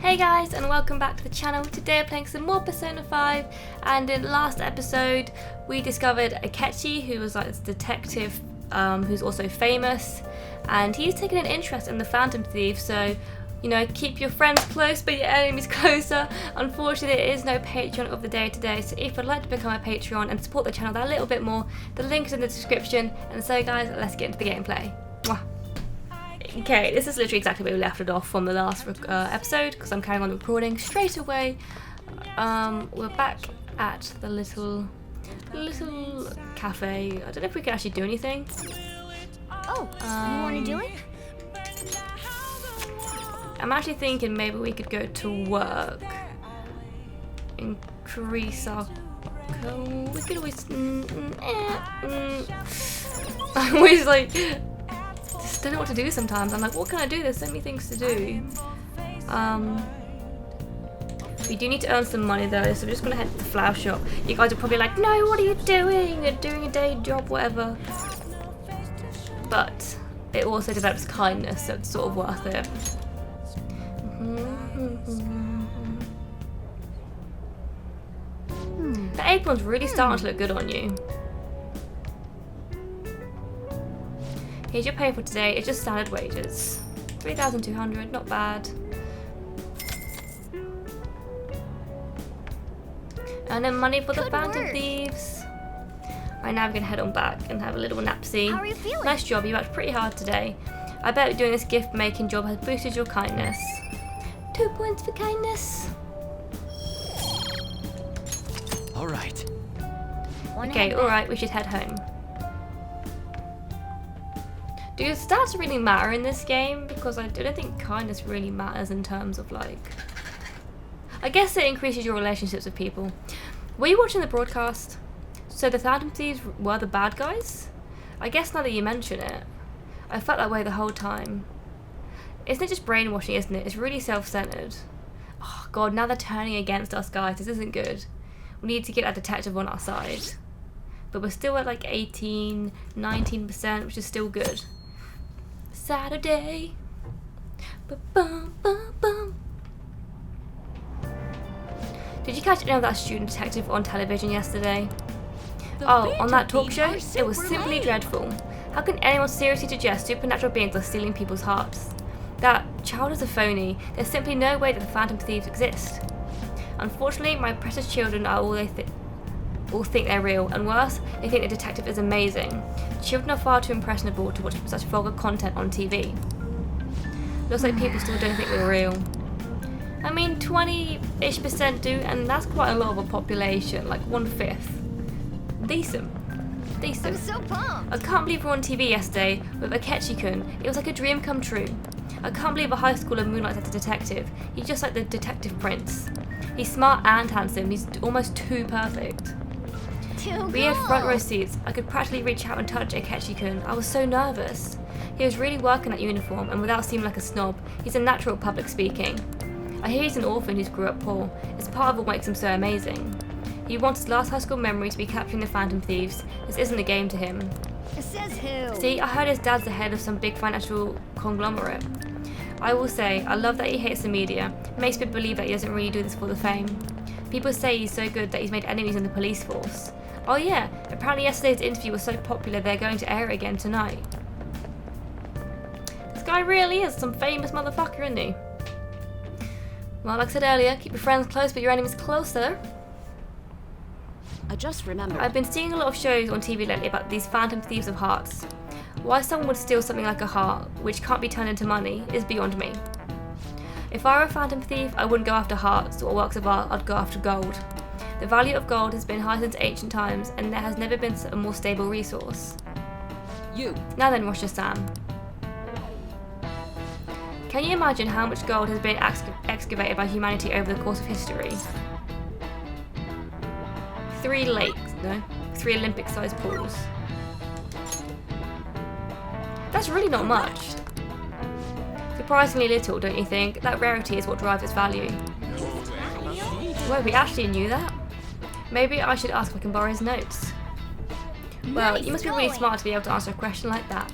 Hey guys, and welcome back to the channel. Today we're playing some more Persona 5, and in the last episode we discovered Akechi, who was like this detective who's also famous, and he's taken an interest in the Phantom Thief, so you know, keep your friends close but your enemies closer. Unfortunately there is no Patreon of the day today, so if you'd like to become a Patreon and support the channel that little bit more, the link is in the description. And so guys, let's get into the gameplay. Mwah. Okay, this is literally exactly where we left it off from the last episode, because I'm carrying on recording straight away. We're back at the little cafe. I don't know if we can actually do anything. Oh, you want to do it? I'm actually thinking maybe we could go to work. Increase our... We could always... I always like... just don't know what to do sometimes. I'm like, what can I do? There's so many things to do. We do need to earn some money though, so we're just gonna head to the flower shop. You guys are probably like, no, what are you doing? You're doing a day job, whatever. But it also develops kindness, so it's sort of worth it. The apron's really starting to look good on you. Here's your pay for today. It's just standard wages. 3,200, not bad. And then money for the Phantom Thieves. Right, now we're gonna head on back and have a little napsy. How are you feeling? Nice job, you worked pretty hard today. I bet doing this gift making job has boosted your kindness. 2 points for kindness. Alright. Okay, alright, we should head home. Do stats really matter in this game? Because I don't think kindness really matters in terms of like... I guess it increases your relationships with people. Were you watching the broadcast? So the Phantom Thieves were the bad guys? I guess now that you mention it, I felt that way the whole time. Isn't it just brainwashing, isn't it? It's really self-centered. Oh god, now they're turning against us guys. This isn't good. We need to get a detective on our side. But we're still at like 18, 19%, which is still good. Saturday. Ba-bum-bum-bum. Did you catch any of that student detective on television yesterday? Oh, on that talk show? It was simply dreadful. How can anyone seriously suggest supernatural beings are stealing people's hearts? That child is a phony. There's simply no way that the Phantom Thieves exist. Unfortunately, my precious children are all think they're real, and worse, they think the detective is amazing. Children are far too impressionable to watch such vulgar content on TV. Looks like people still don't think we're real. I mean, 20-ish% do, and that's quite a lot of a population, like 1/5. Decent. I'm so pumped. I can't believe we were on TV yesterday with Akechi-kun. It was like a dream come true. I can't believe a high schooler moonlights as a detective. He's just like the detective prince. He's smart and handsome. He's almost too perfect. We had front row seats. I could practically reach out and touch Akechi-kun. I was so nervous. He was really working that uniform, and without seeming like a snob, he's a natural at public speaking. I hear he's an orphan who's grew up poor. It's part of what makes him so amazing. He wants his last high school memory to be capturing the Phantom Thieves. This isn't a game to him. It says who? See, I heard his dad's the head of some big financial conglomerate. I will say, I love that he hates the media. It makes me believe that he doesn't really do this for the fame. People say he's so good that he's made enemies in the police force. Oh yeah, apparently yesterday's interview was so popular they're going to air it again tonight. This guy really is some famous motherfucker, isn't he? Well, like I said earlier, keep your friends close but your enemies closer. I just remembered. I've been seeing a lot of shows on TV lately about these Phantom Thieves of hearts. Why someone would steal something like a heart, which can't be turned into money, is beyond me. If I were a Phantom Thief, I wouldn't go after hearts or works of art, I'd go after gold. The value of gold has been high since ancient times, and there has never been a more stable resource. You. Now then, Roger-san. Can you imagine how much gold has been excavated by humanity over the course of history? 3 Olympic-sized pools. That's really not much. Surprisingly little, don't you think? That rarity is what drives its value. Well, we actually knew that. Maybe I should ask if I can borrow his notes. Well, you must be really smart to be able to answer a question like that.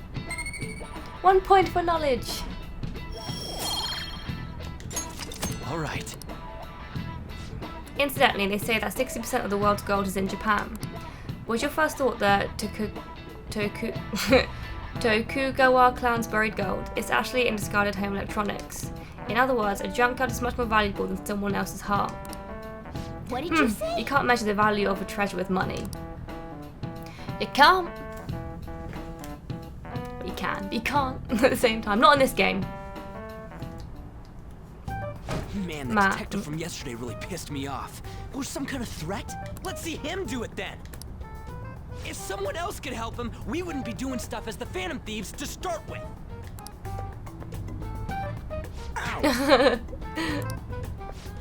1 point for knowledge. All right. Incidentally, they say that 60% of the world's gold is in Japan. Was your first thought that Tokugawa clan's buried gold? It's actually in discarded home electronics. In other words, a junkyard is much more valuable than someone else's heart. What did you say? You can't measure the value of a treasure with money. You can't. But you can. You can't at the same time. Not in this game. Man, the detective from yesterday really pissed me off. It was some kind of threat? Let's see him do it then. If someone else could help him, we wouldn't be doing stuff as the Phantom Thieves to start with. Ow.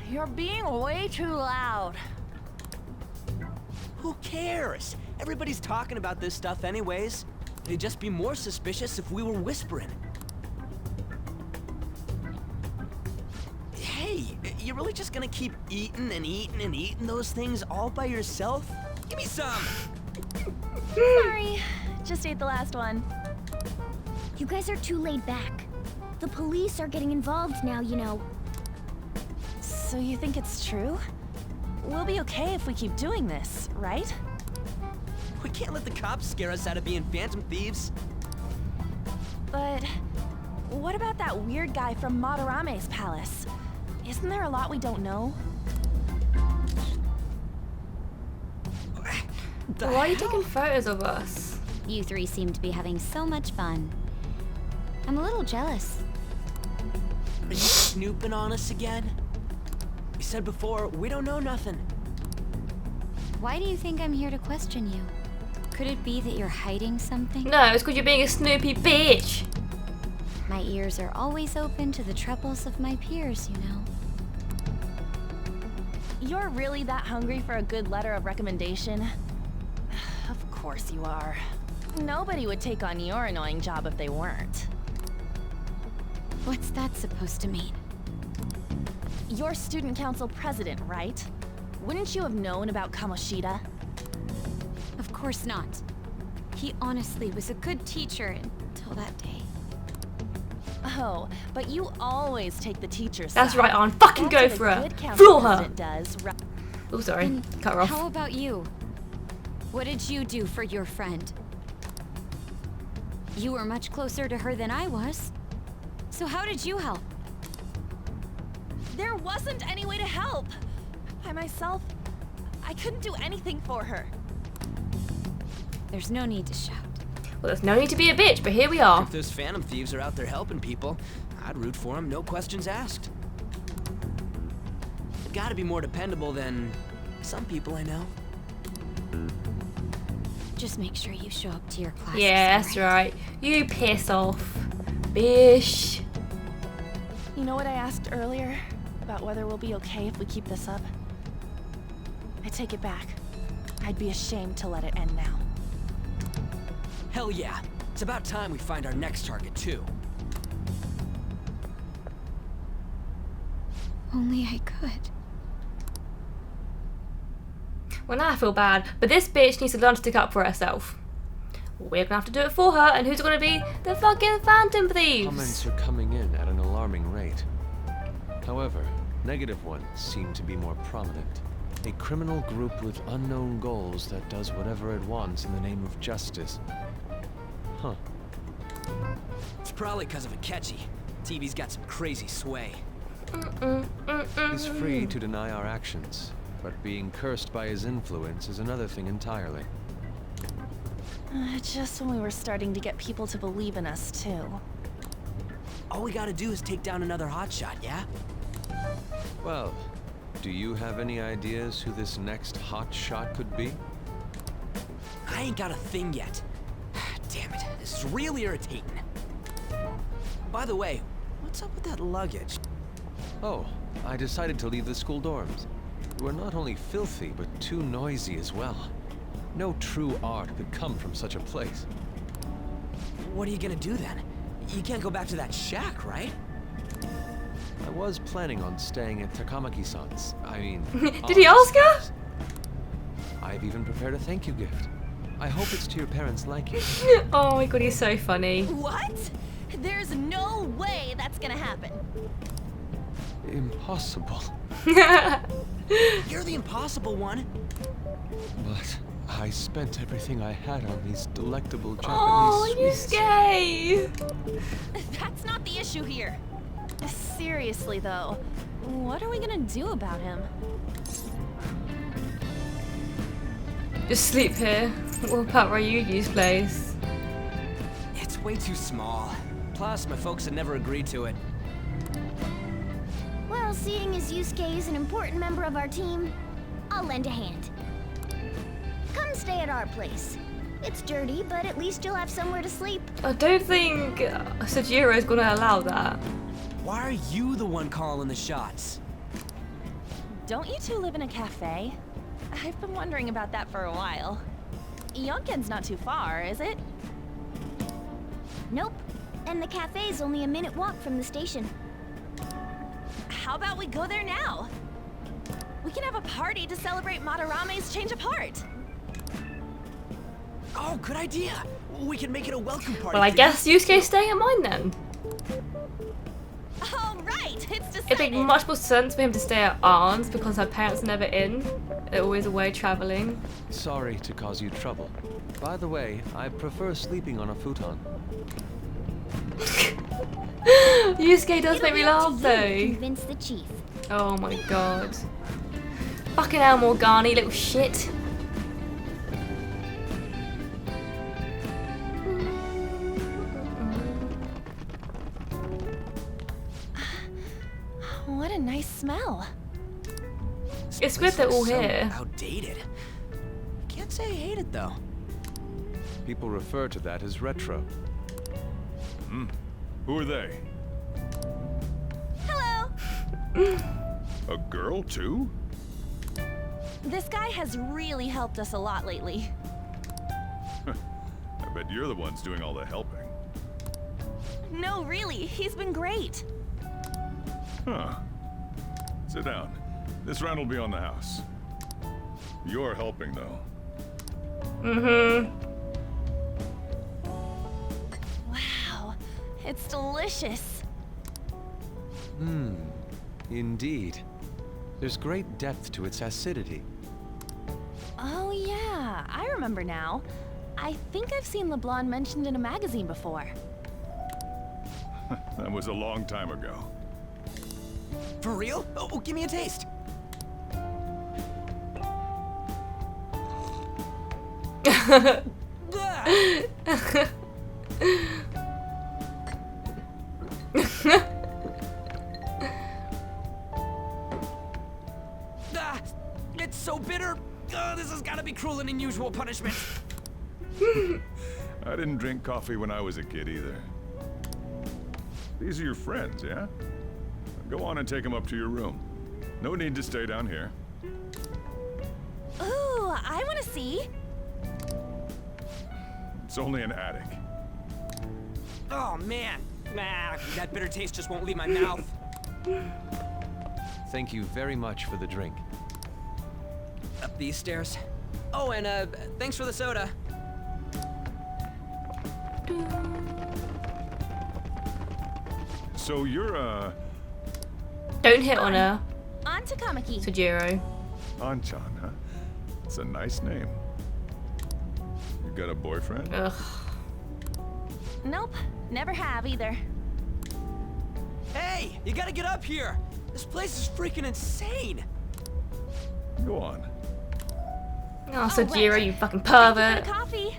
You're being way too loud. Who cares? Everybody's talking about this stuff anyways. They'd just be more suspicious if we were whispering. Hey, you really just gonna keep eating and eating and eating those things all by yourself? Give me some! Sorry, just ate the last one. You guys are too laid back. The police are getting involved now, you know. So you think it's true? We'll be okay if we keep doing this, right? We can't let the cops scare us out of being Phantom Thieves. But what about that weird guy from Madarame's palace? Isn't there a lot we don't know? Why are you taking photos of us? You three seem to be having so much fun. I'm a little jealous. Are you snooping on us again? You said before, we don't know nothing. Why do you think I'm here to question you? Could it be that you're hiding something? No, it's because you're being a snoopy bitch. My ears are always open to the troubles of my peers, you know. You're really that hungry for a good letter of recommendation? Of course you are. Nobody would take on your annoying job if they weren't. What's that supposed to mean? You're student council president, right? Wouldn't you have known about Kamoshida? Of course not. He honestly was a good teacher until that day. Oh, but you always take the teacher's That's side. right, on. Fucking That's go what for a her. good council Floor her. president does, Oh, sorry. And Cut her off. how about you? What did you do for your friend? You were much closer to her than I was. So how did you help? There wasn't any way to help. By myself, I couldn't do anything for her. There's no need to shout. Well, there's no need to be a bitch, but here we are. If those Phantom Thieves are out there helping people, I'd root for them, no questions asked. They've gotta be more dependable than some people I know. Just make sure you show up to your class. Yeah, that's right. You piss off. Bish. You know what I asked earlier? About whether we'll be okay if we keep this up? I take it back. I'd be ashamed to let it end now. Hell yeah. It's about time we find our next target, too. Only I could. Well, now I feel bad, but this bitch needs to learn to stick up for herself. We're gonna have to do it for her, and who's gonna be the fucking Phantom Thieves? Comments are coming in at an alarming rate. However, negative ones seem to be more prominent. A criminal group with unknown goals that does whatever it wants in the name of justice. Huh. It's probably because of Akechi. TV's got some crazy sway. He's free to deny our actions, but being cursed by his influence is another thing entirely. Just when we were starting to get people to believe in us, too. All we gotta do is take down another hotshot, yeah? Well, do you have any ideas who this next hot shot could be? I ain't got a thing yet. Damn it, this is real irritating. By the way, what's up with that luggage? Oh, I decided to leave the school dorms. You are not only filthy, but too noisy as well. No true art could come from such a place. What are you gonna do then? You can't go back to that shack, right? I was planning on staying at Takamaki-san's. I mean... Did he ask her? I've even prepared a thank you gift. I hope it's to your parents' liking. Oh my god, he's so funny. What? There's no way that's gonna happen. impossible. You're the impossible one. But I spent everything I had on these delectable Japanese Oh, sweets. Yusuke! That's not the issue here. Seriously, though, what are we gonna do about him? Just sleep here. What about Ryuji's place? It's way too small. Plus, my folks had never agreed to it. Well, seeing as Yusuke is an important member of our team, I'll lend a hand. Come stay at our place. It's dirty, but at least you'll have somewhere to sleep. I don't think Sojiro's gonna allow that. Why are you the one calling the shots? Don't you two live in a cafe? I've been wondering about that for a while. Yonken's not too far, is it? Nope. And the cafe's only a minute walk from the station. How about we go there now? We can have a party to celebrate Madarame's change of heart. Oh, good idea. We can make it a welcome party. Well, I guess Yusuke's staying at mine then. All right, it's decided. It'd make much more sense for him to stay at Arn's because her parents are never in. They're always away traveling. Sorry to cause you trouble. By the way, I prefer sleeping on a futon. Yusuke does It'll make me be up to laugh you to though. Convince the chief. Oh my god. Fucking hell, Morgani, little shit. What a nice smell. It's good they're all So here. outdated. Can't say I hate it though. People refer to that as retro. Who are they? Hello. A girl, too? This guy has really helped us a lot lately. I bet you're the ones doing all the helping. No, really, he's been great. Huh. Sit down. This round will be on the house. You're helping, though. Wow, it's delicious. Indeed. There's great depth to its acidity. Oh yeah, I remember now. I think I've seen LeBlanc mentioned in a magazine before. That was a long time ago. For real? Oh, give me a taste. It's so bitter. This has got to be cruel and unusual punishment. I didn't drink coffee when I was a kid either. These are your friends, yeah? Go on and take them up to your room. No need to stay down here. Ooh, I want to see. It's only an attic. Oh man, that bitter taste just won't leave my mouth. Thank you very much for the drink. Up these stairs. Oh, and thanks for the soda. So you're, Don't hit on her, On to Kamaki. Sojiro. Anchan, huh? It's a nice name. You got a boyfriend? Ugh. Nope, never have either. Hey, you gotta get up here. This place is freaking insane. Go on. Oh, Sojiro, right. you fucking Thank you pervert. for the coffee.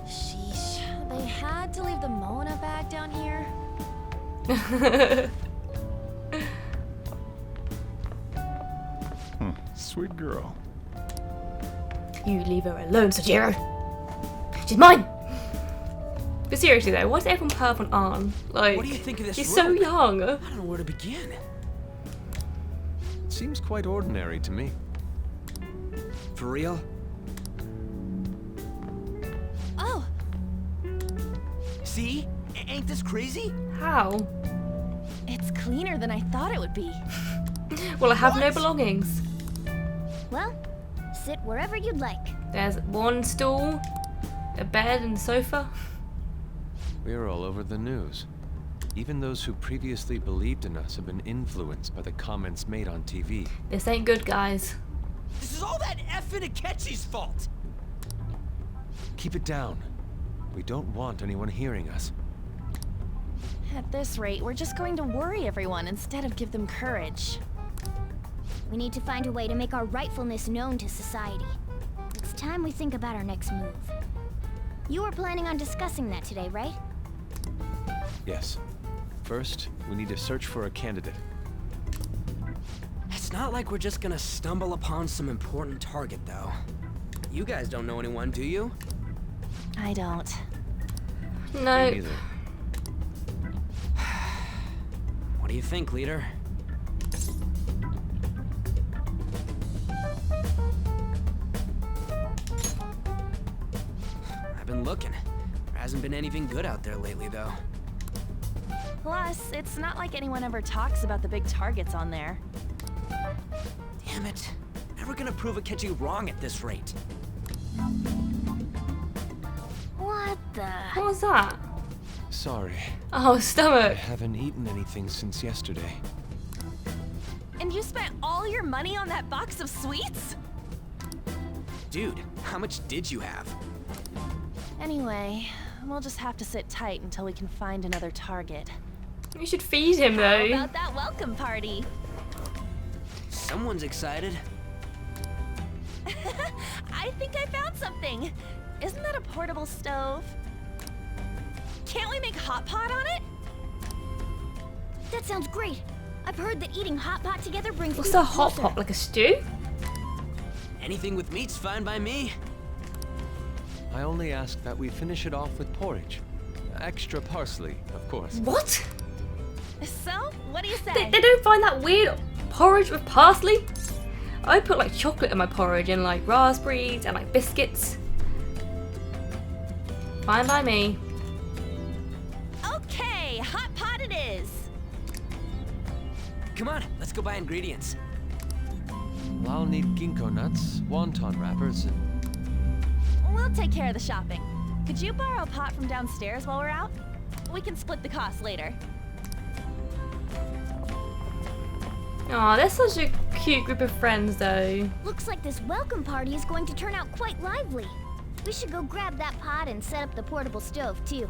Sheesh, they had to leave the Mona bag down here. Sweet girl. You leave her alone, Sojiro. She's mine. But seriously though, why does everyone perv on Arn? Like, What do you think of this he's so rope? young. I don't know where to begin. It seems quite ordinary to me. For real? Oh, See? Ain't this crazy? How? it's cleaner than I thought it would be. Well, I have no belongings. Well, sit wherever you'd like. There's one stool, a bed, and a sofa. We're all over the news. Even those who previously believed in us have been influenced by the comments made on TV. This ain't good, guys. This is all that effing Akechi's fault! Keep it down. We don't want anyone hearing us. At this rate, we're just going to worry everyone instead of give them courage. We need to find a way to make our rightfulness known to society. It's time we think about our next move. You were planning on discussing that today, right? Yes. First, we need to search for a candidate. It's not like we're just gonna stumble upon some important target, though. You guys don't know anyone, do you? I don't. No. Me neither. What do you think, leader? I've been looking. There hasn't been anything good out there lately, though. Plus, it's not like anyone ever talks about the big targets on there. Damn it. Never gonna prove Akechi wrong at this rate. What the? What was that? Sorry. Oh, I stomach. haven't eaten anything since yesterday. And you spent all your money on that box of sweets? Dude, how much did you have? Anyway, we'll just have to sit tight until we can find another target. You should feed him, How though. about that welcome party? Someone's excited. I think I found something. Isn't that a portable stove? Can't we make hot pot on it? That sounds great. I've heard that eating hot pot together brings What's people a hot closer. pot? Like a stew? Anything with meat's fine by me. I only ask that we finish it off with porridge. Extra parsley, of course. What? So, what do you say? They don't find that weird porridge with parsley? I put like chocolate in my porridge and like raspberries and like biscuits. Fine by me. Okay, hot pot it is. Come on, let's go buy ingredients. Well, I'll need ginkgo nuts, wonton wrappers, and We'll take care of the shopping. Could you borrow a pot from downstairs while we're out? We can split the cost later. Aw, they're such a cute group of friends though. Looks like this welcome party is going to turn out quite lively. We should go grab that pot and set up the portable stove, too.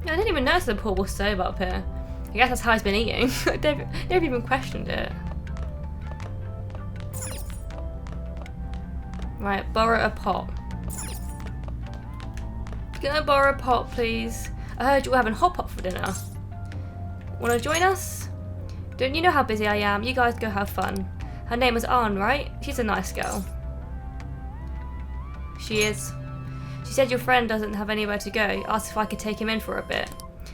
I didn't even notice the portable stove up here. I guess that's how he's been eating. They've even questioned it. Right, borrow a pot. Can I borrow a pot, please? I heard you were having hot pot for dinner. Wanna join us? Don't you know how busy I am? You guys go have fun. Her name is Ann, right? She's a nice girl. She is. She said your friend doesn't have anywhere to go. Asked if I could take him in for a bit.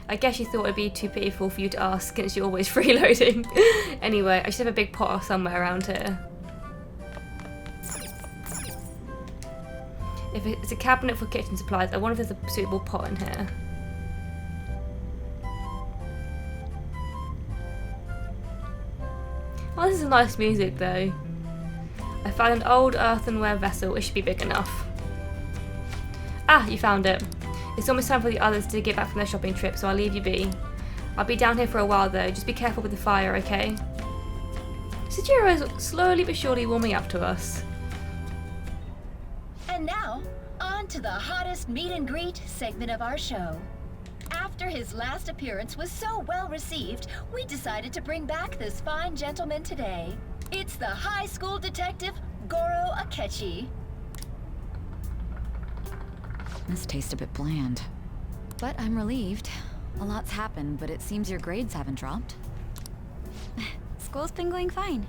I guess she thought it'd be too pitiful for you to ask since you're always freeloading. Anyway, I should have a big pot somewhere around here. If it's a cabinet for kitchen supplies, I wonder if there's a suitable pot in here. Oh, this is nice music though. I found an old earthenware vessel. It should be big enough. Ah, you found it. It's almost time for the others to get back from their shopping trip, so I'll leave you be. I'll be down here for a while though. Just be careful with the fire, okay? Sejiro is slowly but surely warming up to us. And now, on to the hottest meet and greet segment of our show. After his last appearance was so well received, we decided to bring back this fine gentleman today. It's the high school detective, Goro Akechi. This tastes a bit bland. But I'm relieved. A lot's happened, but it seems your grades haven't dropped. School's been going fine.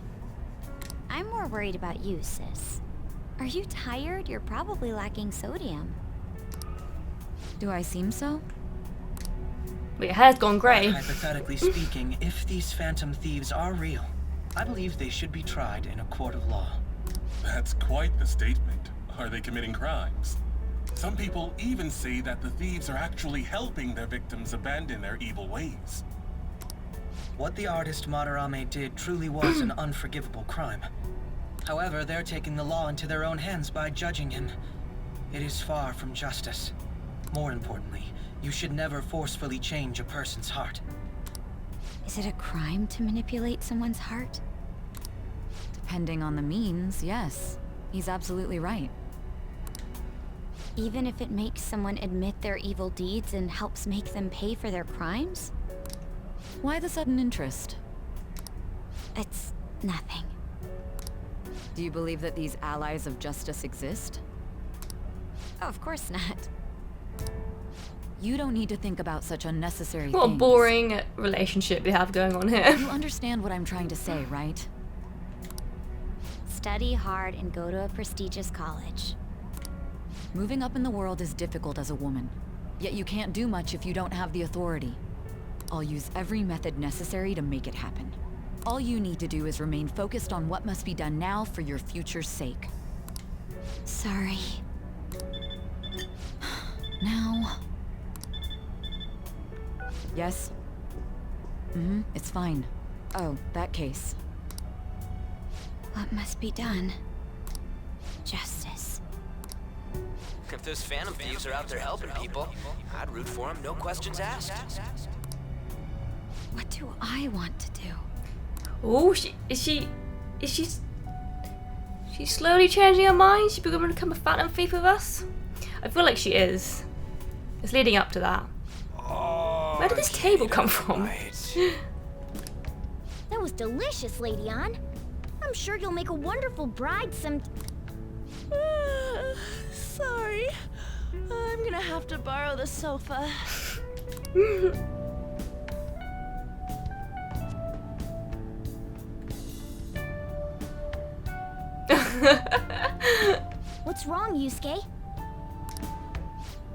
I'm more worried about you, sis. Are you tired? You're probably lacking sodium. Do I seem so? But your hair's gone grey. Hypothetically speaking, if these phantom thieves are real, I believe they should be tried in a court of law. That's quite the statement. Are they committing crimes? Some people even say that the thieves are actually helping their victims abandon their evil ways. What the artist Madarame did truly was an unforgivable crime. However, they're taking the law into their own hands by judging him. It is far from justice. More importantly, You should never forcefully change a person's heart. Is it a crime to manipulate someone's heart? Depending on the means, yes. He's absolutely right. Even if it makes someone admit their evil deeds and helps make them pay for their crimes? Why the sudden interest? It's nothing. Do you believe that these allies of justice exist? Of course not. You don't need to think about such unnecessary What a things. boring relationship we have going on here. You understand what I'm trying to say, right? Study hard and go to a prestigious college. Moving up in the world is difficult as a woman. Yet you can't do much if you don't have the authority. I'll use every method necessary to make it happen. All you need to do is remain focused on what must be done now for your future's sake. Sorry. Now... Yes? It's fine. Oh, that case. What must be done? Justice. If those Phantom Thieves are out there helping people, I'd root for them, no questions asked. What do I want to do? Oh, she's slowly changing her mind? She's going to become a Phantom Thief with us? I feel like she is. It's leading up to that. Where did this table come from? That was delicious, Lady Ann. I'm sure you'll make a wonderful bride some... Sorry. I'm gonna have to borrow the sofa. What's wrong, Yusuke?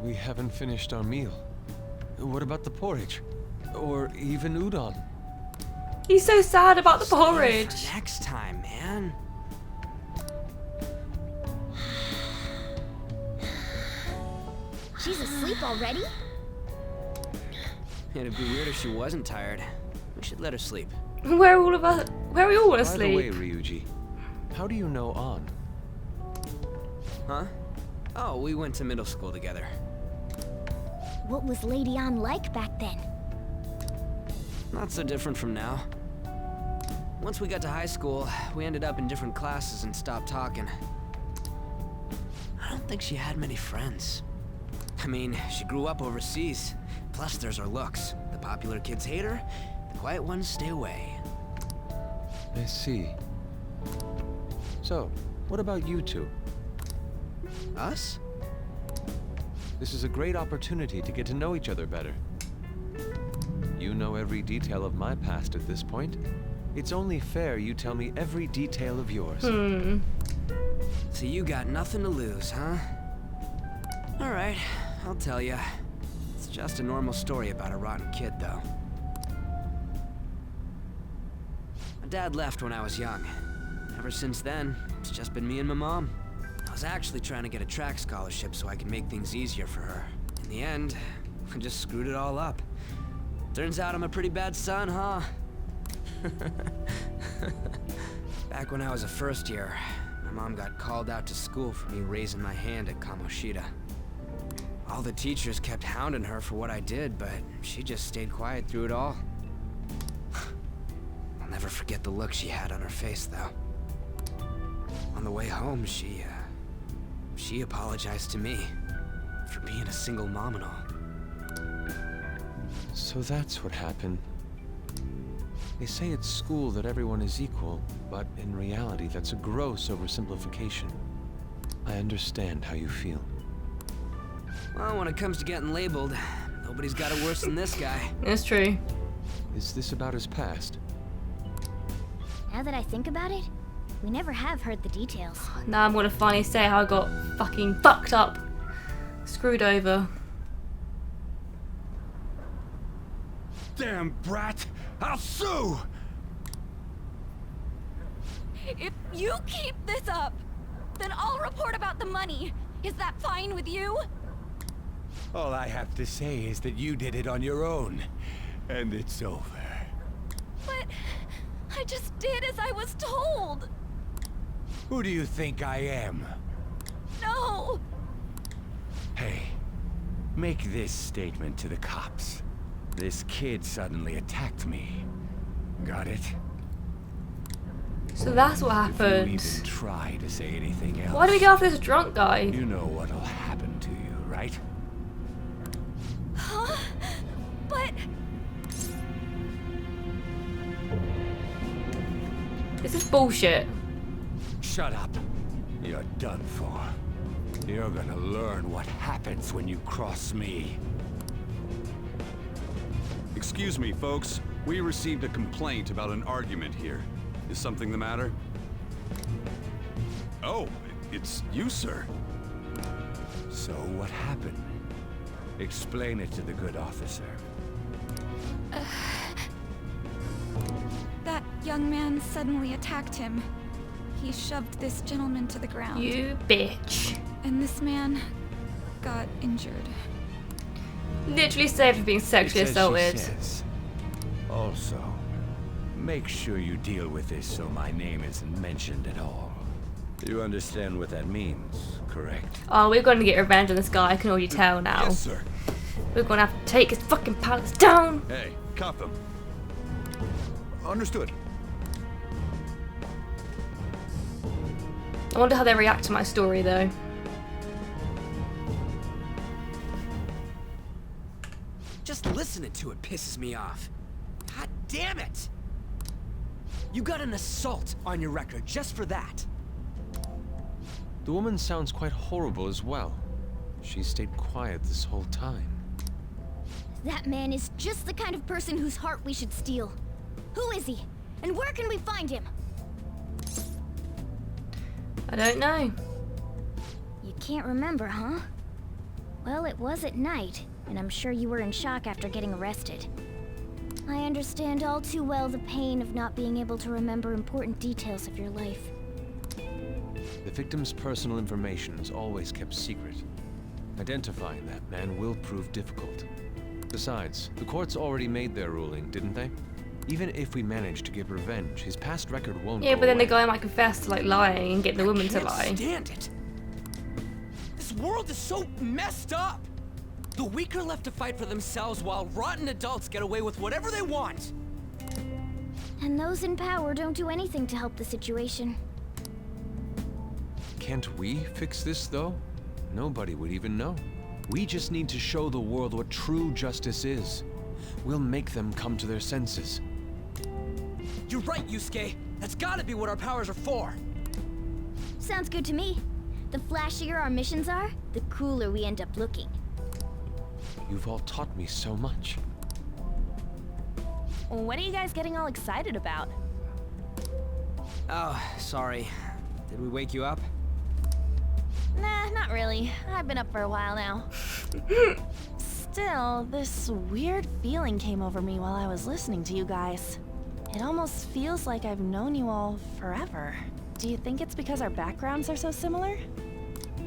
We haven't finished our meal. What about the porridge? Or even udon? He's so sad about the porridge. Next time, man. She's asleep already? It'd be weird if she wasn't tired. We should let her sleep. Where are all of us? Where are we all By asleep? the way, Ryuji, how do you know An? Huh? Oh, we went to middle school together. What was Lady Ann like back then? Not so different from now. Once we got to high school, we ended up in different classes and stopped talking. I don't think she had many friends. I mean, she grew up overseas. Plus, there's her looks. The popular kids hate her, the quiet ones stay away. I see. So, what about you two? Us? This is a great opportunity to get to know each other better. You know every detail of my past at this point. It's only fair you tell me every detail of yours. So you got nothing to lose, huh? Alright, I'll tell you. It's just a normal story about a rotten kid, though. My dad left when I was young. Ever since then, it's just been me and my mom. I was actually trying to get a track scholarship so I could make things easier for her. In the end, I just screwed it all up. Turns out I'm a pretty bad son, huh? Back when I was a first year, my mom got called out to school for me raising my hand at Kamoshida. All the teachers kept hounding her for what I did, but she just stayed quiet through it all. I'll never forget the look she had on her face, though. On the way home, she apologized to me for being a single mom and all. So that's what happened. They say at school that everyone is equal, but in reality that's a gross oversimplification. I understand how you feel. Well, when it comes to getting labeled, nobody's got it worse than this guy. That's true. Is this about his past? Now that I think about it, we never have heard the details. Now I'm gonna finally say how I got fucking fucked up. Screwed over. Damn brat! I'll sue! If you keep this up, then I'll report about the money. Is that fine with you? All I have to say is that you did it on your own, and it's over. But I just did as I was told. Who do you think I am? No. Hey, Make this statement to the cops. This kid suddenly attacked me. Got it? So that's what If you happened. even try to say anything else, Why do we go after this drunk guy? you know what'll happen to you, right? Huh? But... This is bullshit. Shut up. You're done for. You're gonna learn what happens when you cross me. Excuse me, folks. We received a complaint about an argument here. Is something the matter? Oh, it's you, sir. So what happened? Explain it to the good officer. That young man suddenly attacked him. He shoved this gentleman to the ground. You bitch. And this man got injured. Literally saved for being sexually It says she assaulted. says. Also, make sure you deal with this so my name isn't mentioned at all. You understand what that means, correct? Oh, we're going to get revenge on this guy, I can already tell now. Yes, sir. We're going to have to take his fucking palace down. Hey, cuff him. Understood. I wonder how they react to my story though. Just listening to it pisses me off. God damn it! You got an assault on your record just for that. The woman sounds quite horrible as well. She stayed quiet this whole time. That man is just the kind of person whose heart we should steal. Who is he? And where can we find him? I don't know. You can't remember, huh? Well, it was at night, and I'm sure you were in shock after getting arrested. I understand all too well the pain of not being able to remember important details of your life. The victim's personal information is always kept secret. Identifying that man will prove difficult. Besides, the courts already made their ruling, didn't they? Even if we manage to get revenge, his past record won't Yeah, go but then the away. guy might confess to like lying and get the woman to Can't lie. stand it. This world is so messed up. The weak are left to fight for themselves while rotten adults get away with whatever they want. And those in power don't do anything to help the situation. Can't we fix this, though? Nobody would even know. We just need to show the world what true justice is. We'll make them come to their senses. You're right, Yusuke. That's gotta be what our powers are for. Sounds good to me. The flashier our missions are, the cooler we end up looking. You've all taught me so much. What are you guys getting all excited about? Oh, sorry. Did we wake you up? Nah, not really. I've been up for a while now. Still, this weird feeling came over me while I was listening to you guys. It almost feels like I've known you all forever. Do you think it's because our backgrounds are so similar?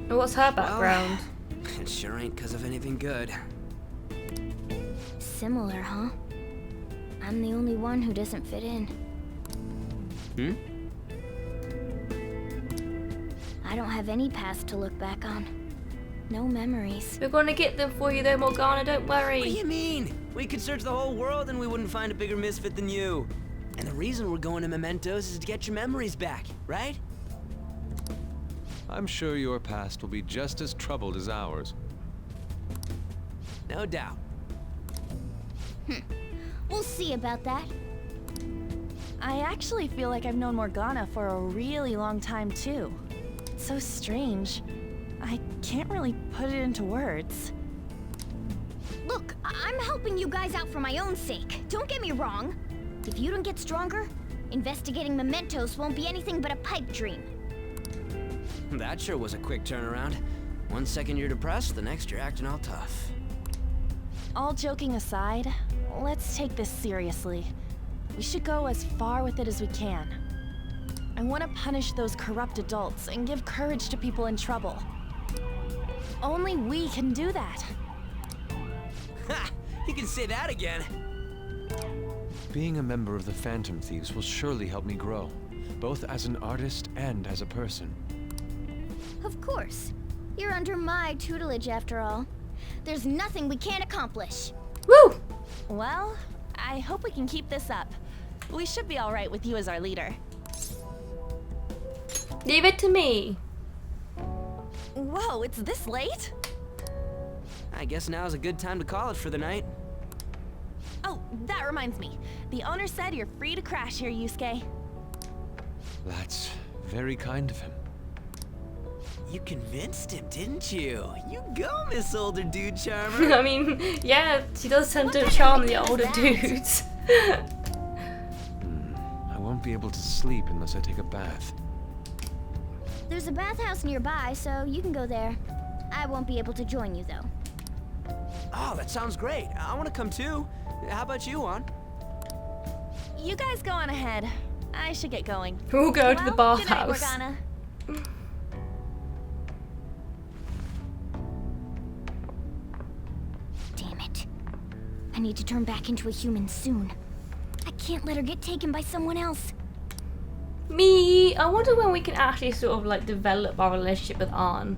What's her background? Well, it sure ain't because of anything good. Similar, huh? I'm the only one who doesn't fit in. I don't have any past to look back on. No memories. We're gonna get them for you though, Morgana, don't worry. What do you mean? We could search the whole world and we wouldn't find a bigger misfit than you. And the reason we're going to Mementos is to get your memories back, right? I'm sure your past will be just as troubled as ours. No doubt. We'll see about that. I actually feel like I've known Morgana for a really long time, too. It's so strange. I can't really put it into words. Look, I'm helping you guys out for my own sake. Don't get me wrong. If you don't get stronger, investigating Mementos won't be anything but a pipe dream. That sure was a quick turnaround. 1 second you're depressed, the next you're acting all tough. All joking aside, let's take this seriously. We should go as far with it as we can. I want to punish those corrupt adults and give courage to people in trouble. Only we can do that. Ha! You can say that again. Being a member of the Phantom Thieves will surely help me grow, both as an artist and as a person. Of course. You're under my tutelage after all. There's nothing we can't accomplish. Woo! Well, I hope we can keep this up. We should be alright with you as our leader. Leave it to me. Whoa, it's this late? I guess now's a good time to call it for the night. Oh, that reminds me. The owner said you're free to crash here, Yusuke. That's very kind of him. You convinced him, didn't you? You go, Miss Older Dude Charmer. I mean, yeah, she does tend to charm the older dudes. I won't be able to sleep unless I take a bath. There's a bathhouse nearby, so you can go there. I won't be able to join you, though. Oh, that sounds great. I want to come too. How about you, Juan? You guys go on ahead. I should get going. We'll go to the Well, good night, bathhouse. Morgana. Damn it. I need to turn back into a human soon. I can't let her get taken by someone else. Me, I wonder when we can actually sort of like develop our relationship with Arn.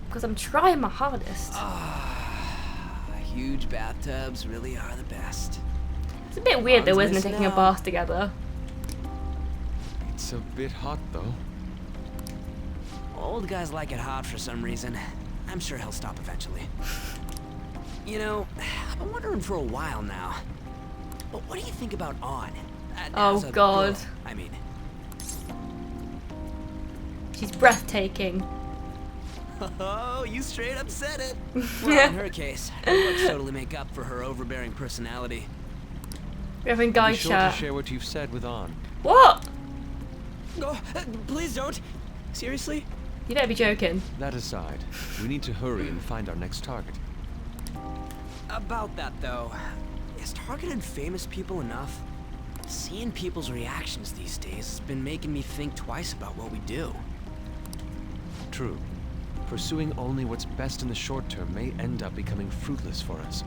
Because I'm trying my hardest. Huge bathtubs really are the best. It's a bit weird though, Arn's isn't it, taking a missing bath together? It's a bit hot though. Old guys like it hot for some reason. I'm sure he'll stop eventually. You know, I've been wondering for a while now. But what do you think about On? Oh As a God. girl, I mean. She's breathtaking. Oh, you straight up said it. Well, in her case, her looks totally make up for her overbearing personality. We're having Be guy sure chat. to share what you've said with On. What? Oh, please don't. Seriously? You better be joking. That aside, we need to hurry and find our next target. About that, though, is targeting famous people enough? Seeing people's reactions these days has been making me think twice about what we do. True. Pursuing only what's best in the short term may end up becoming fruitless for us.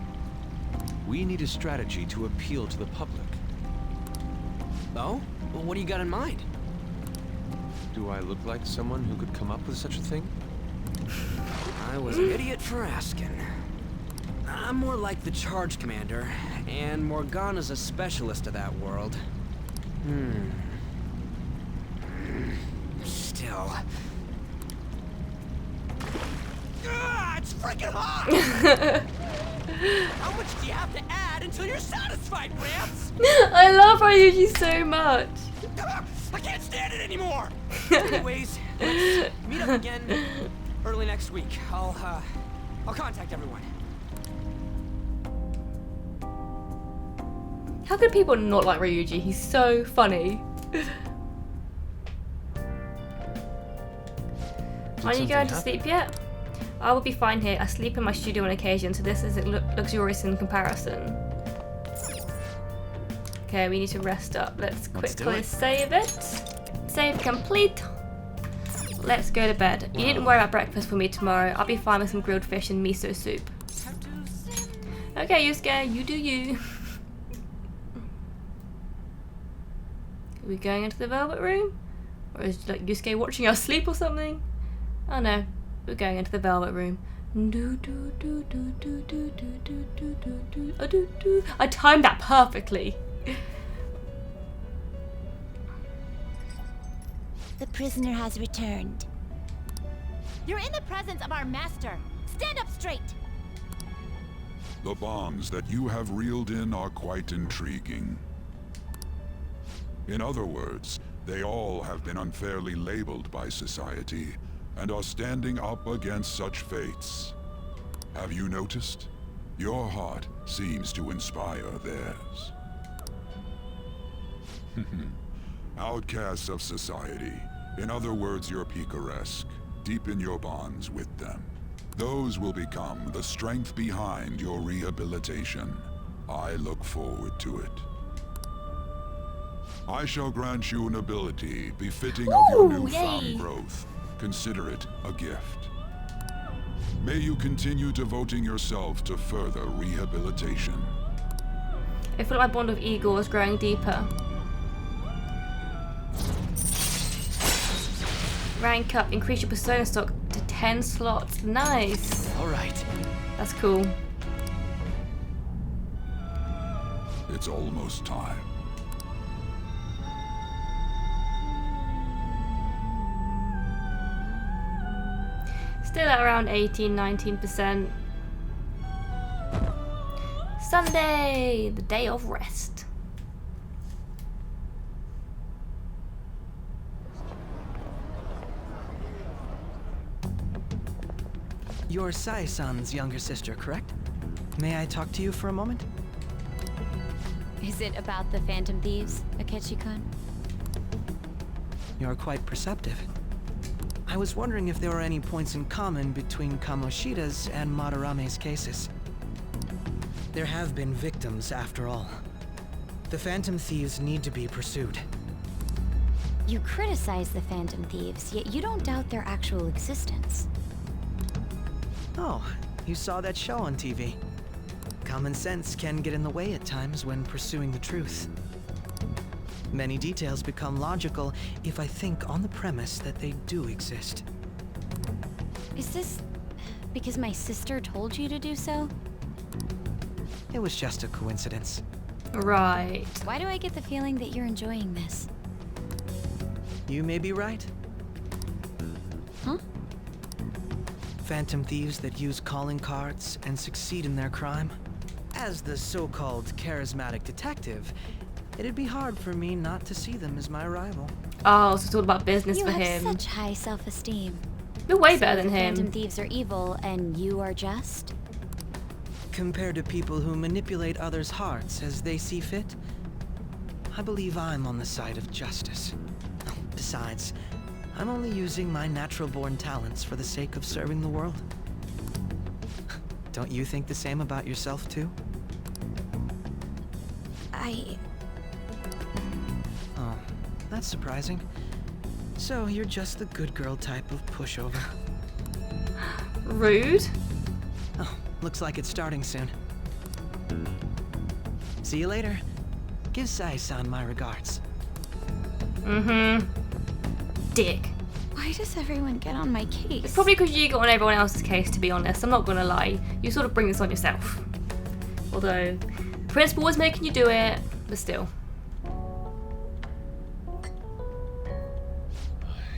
We need a strategy to appeal to the public. Oh? Well, what do you got in mind? Do I look like someone who could come up with such a thing? I was an idiot for asking. I'm more like the charge commander, and Morgana's a specialist of that world. Still. It's freaking hot! How much do you have to add until you're satisfied, Gramps? I love Ryuji so much. I can't stand it anymore! Anyways, let's meet up again early next week. I'll contact everyone. How could people not like Ryuji? He's so funny. Are you going to sleep yet? I will be fine here. I sleep in my studio on occasion, so this is luxurious in comparison. Okay, we need to rest up. Let's quickly save it. Save complete. Let's go to bed. You needn't worry about breakfast for me tomorrow. I'll be fine with some grilled fish and miso soup. Okay, Yusuke, you do you. Are we going into the velvet room? Or is like Yusuke watching us sleep or something? Oh no, we're going into the velvet room. I timed that perfectly. The prisoner has returned. You're in the presence of our master. Stand up straight. The bonds that you have reeled in are quite intriguing. In other words, they all have been unfairly labeled by society and are standing up against such fates. Have you noticed? Your heart seems to inspire theirs. Outcasts of society. In other words, you're picaresque. Deepen your bonds with them. Those will become the strength behind your rehabilitation. I look forward to it. I shall grant you an ability befitting of your newfound growth. Consider it a gift. May you continue devoting yourself to further rehabilitation. I feel like my bond with Igor is growing deeper. Rank up, increase your persona stock to 10 slots. Nice. All right. That's cool. It's almost time. Still at around 18-19%. Sunday, the day of rest. You're Sai-san's younger sister, correct? May I talk to you for a moment? Is it about the Phantom Thieves, Akechi-kun? You're quite perceptive. I was wondering if there were any points in common between Kamoshida's and Madarame's cases. There have been victims, after all. The Phantom Thieves need to be pursued. You criticize the Phantom Thieves, yet you don't doubt their actual existence. Oh, you saw that show on TV. Common sense can get in the way at times when pursuing the truth. Many details become logical if I think on the premise that they do exist. Is this because my sister told you to do so? It was just a coincidence. Right. Why do I get the feeling that you're enjoying this? You may be right. Huh? Phantom thieves that use calling cards and succeed in their crime. As the so-called charismatic detective, it'd be hard for me not to see them as my rival. Oh, so it's all about business You for have him. such high self-esteem. You're way So better than the him. Phantom Thieves are evil, and you are just? Compared to people who manipulate others' hearts as they see fit, I believe I'm on the side of justice. Besides, I'm only using my natural-born talents for the sake of serving the world. Don't you think the same about yourself, too? Oh, that's surprising. So you're just the good girl type of pushover. Rude. Oh, looks like it's starting soon. See you later. Give Sai-san my regards. Mm-hmm. Dick. Why does everyone get on my case? It's probably because you got on everyone else's case, to be honest. I'm not gonna lie. You sort of bring this on yourself. Although, the principal was making you do it, but still.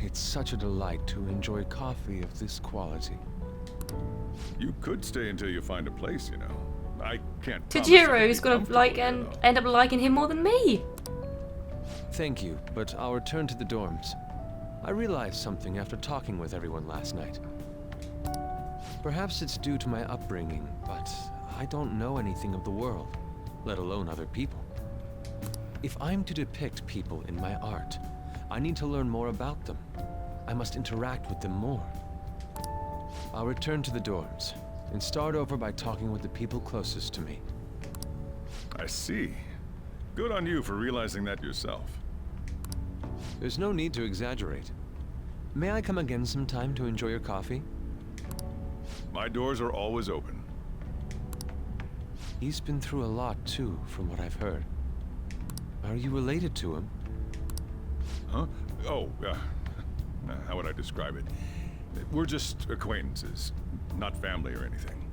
It's such a delight to enjoy coffee of this quality. You could stay until you find a place, you know. I can't. Tajiro's gonna like and end up liking him more than me. Thank you, but I'll return to the dorms. I realized something after talking with everyone last night. Perhaps it's due to my upbringing, but I don't know anything of the world, let alone other people. If I'm to depict people in my art, I need to learn more about them. I must interact with them more. I'll return to the dorms and start over by talking with the people closest to me. I see. Good on you for realizing that yourself. There's no need to exaggerate. May I come again sometime to enjoy your coffee? My doors are always open. He's been through a lot too, from what I've heard. Are you related to him? Huh? Oh, how would I describe it? We're just acquaintances, not family or anything.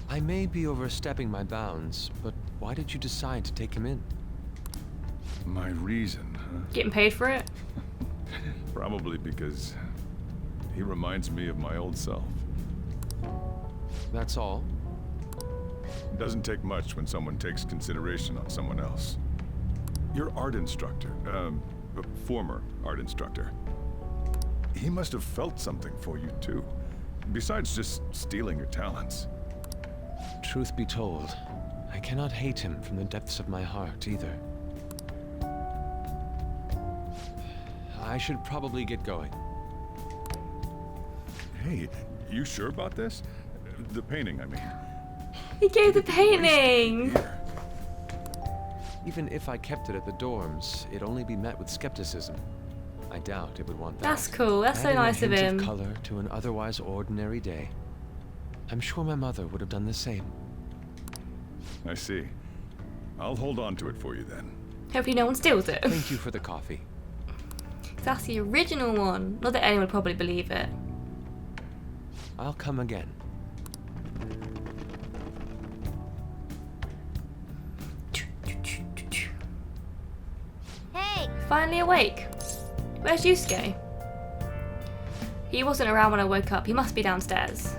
I may be overstepping my bounds, but why did you decide to take him in? My reason, huh? Getting paid for it? Probably because he reminds me of my old self. That's all? It doesn't take much when someone takes consideration on someone else. Your art instructor, former art instructor, he must have felt something for you too, besides just stealing your talents. Truth be told, I cannot hate him from the depths of my heart either. I should probably get going. Hey, you sure about this? The painting, I mean. He gave the painting! Even if I kept it at the dorms, it'd only be met with skepticism. I doubt it would want that. That's cool. That's so Adding nice a of hint him. Of color to an otherwise ordinary day. I'm sure my mother would have done the same. I see. I'll hold on to it for you then. Hopefully no one steals it. Thank you for the coffee. That's the original one. Not that anyone would probably believe it. I'll come again. finally awake. Where's Yusuke? He wasn't around when I woke up. He must be downstairs.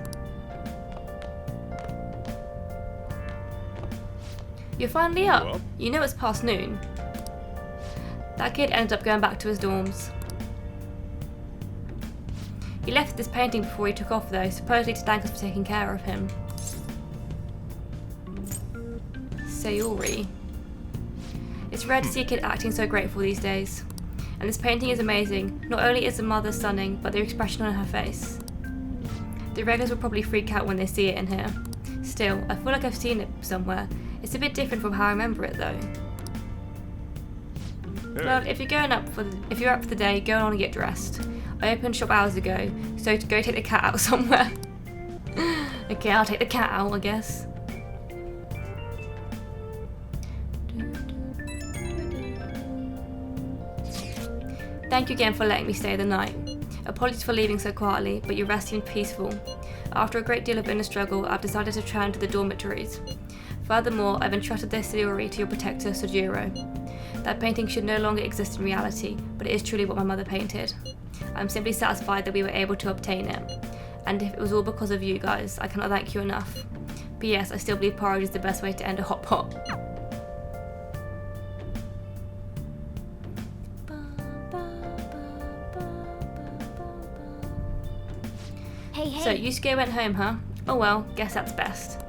You're finally up. Well? You know it's past noon. That kid ended up going back to his dorms. He left this painting before he took off though, supposedly to thank us for taking care of him. Sayori. It's rare to see a kid acting so grateful these days. And this painting is amazing. Not only is the mother stunning, but the expression on her face. The regulars will probably freak out when they see it in here. Still, I feel like I've seen it somewhere. It's a bit different from how I remember it though. Hey. Well, if you're up for the day, go on and get dressed. I opened shop hours ago, so to go take the cat out somewhere. Okay, I'll take the cat out, I guess. Thank you again for letting me stay the night. Apologies for leaving so quietly, but your rest seemed peaceful. After a great deal of inner struggle, I've decided to return to the dormitories. Furthermore, I've entrusted this theory to your protector, Sojiro. That painting should no longer exist in reality, but it is truly what my mother painted. I'm simply satisfied that we were able to obtain it. And if it was all because of you guys, I cannot thank you enough. P.S. I still believe porridge is the best way to end a hot pot. Hey. So, Yusuke went home, huh? Oh well, guess that's best.